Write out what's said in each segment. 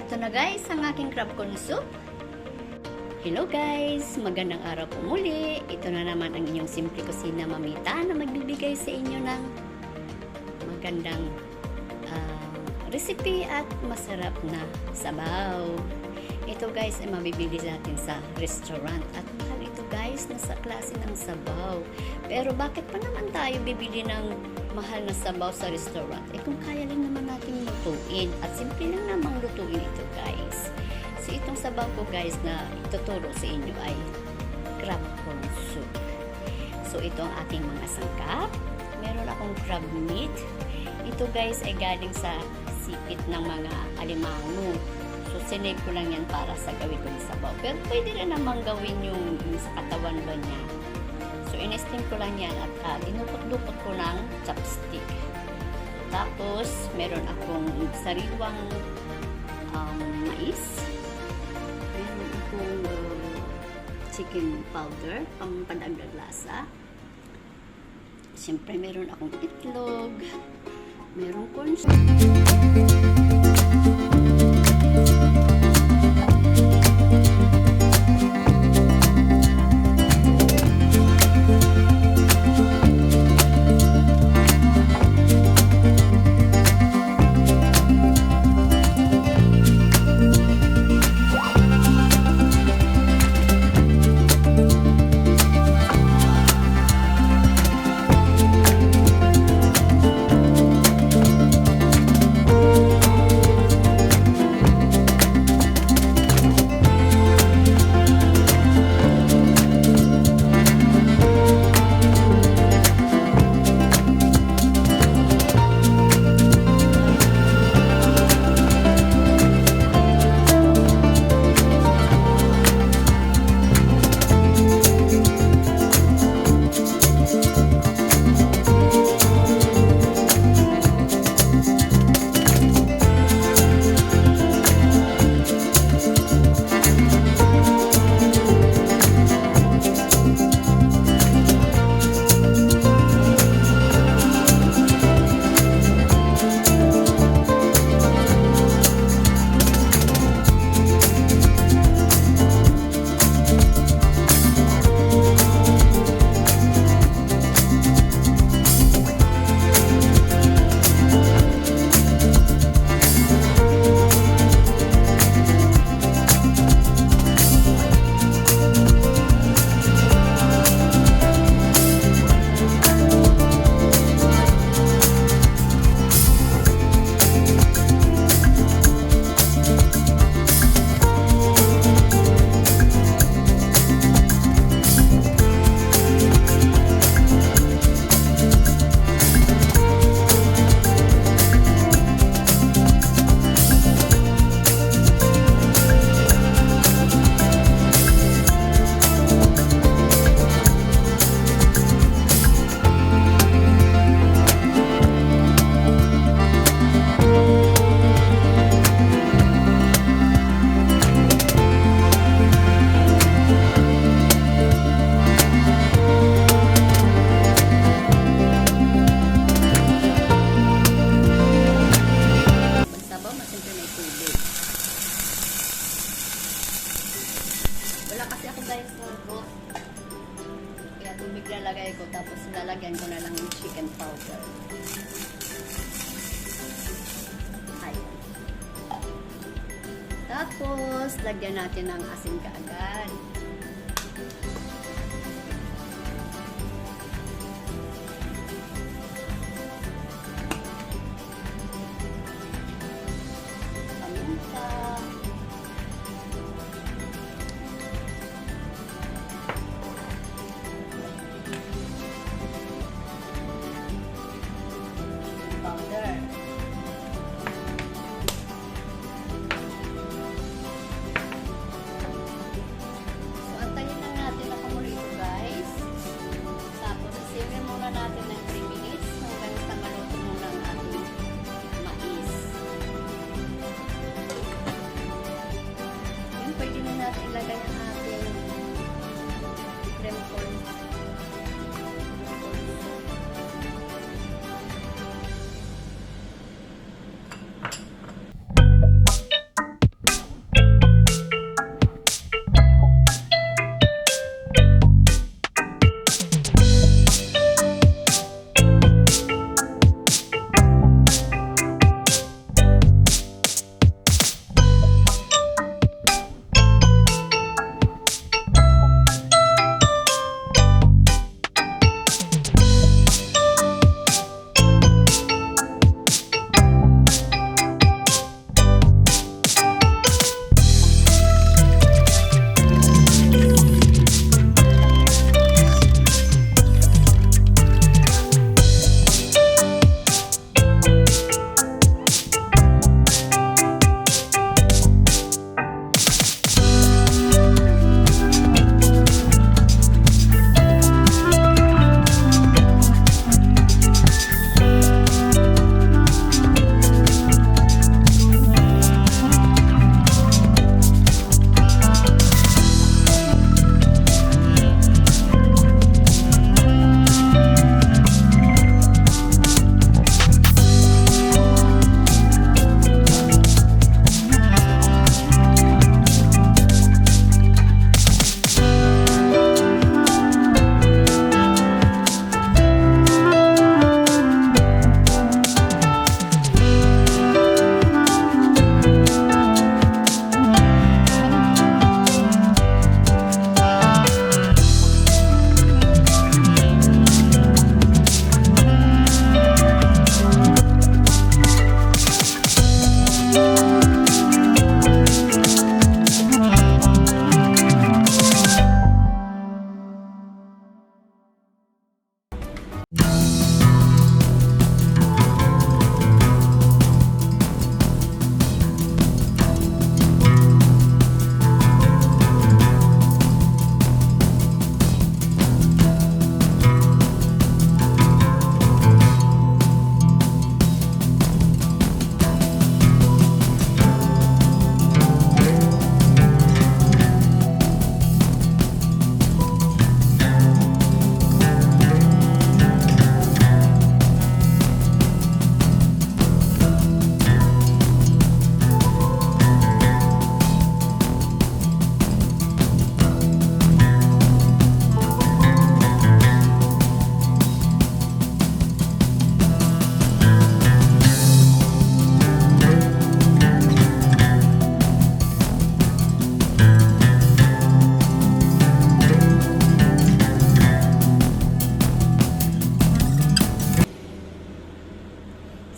Ito na guys, ang aking crab corn soup. Hello guys! Magandang araw po muli. Ito na naman ang inyong simple kusina mamita na magbibigay sa inyo ng magandang recipe at masarap na sabaw. Ito guys ay mabibili natin sa restaurant at mahal ito guys na sa klase ng sabaw. Pero bakit pa naman tayo bibili ng mahal na sabaw sa restaurant? Kung kaya lang naman natin lutuin at simple lang namang lutuin ito guys. So itong sabaw ko guys na ituturo sa inyo ay crab corn soup. So ito ang ating mga sangkap. Meron akong crab meat. Ito guys ay galing sa sipit ng mga alimango. So sinave ko lang yan para sa gawin ko ng sabaw. Pero pwede rin namang gawin yung sa katawan ba niya. So in-steam ko lang yan at dinupot-dupot ko ng chopstick. Tapos meron akong sariwang mais. Meron akong chicken powder, pampadagdag lasa. Siyempre meron akong itlog. Meron corn soup. Wala kasi ako guys ng kaya tubig lalagay ko tapos lalagyan ko na lang yung chicken powder. Ayan. Tapos lagyan natin ng asin kaagad. Paminta. Powder.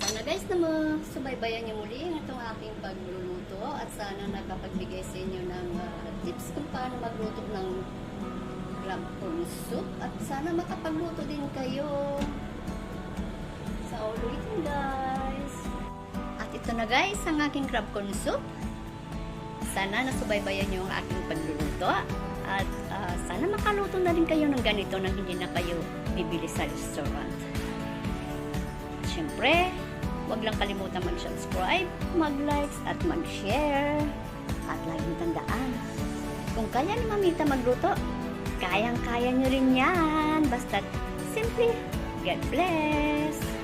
Sana guys na subaybayan niyo muli itong aking pagluluto at sana nakapagbigay sa inyo ng tips kung paano magluto ng crab corn soup at sana makapagluto din kayo sa ulitin guys. At ito na guys ang aking crab corn soup. Sana nasubaybayan niyo ang aking pagluluto at sana makaluto na rin kayo ng ganito nang hindi na kayo bibili sa restaurant. Siyempre, huwag lang kalimutan mag-subscribe, mag-likes, at mag-share. At laging tandaan, kung kaya ni Mamita magluto, kayang-kaya nyo rin yan. Basta, simple, God bless!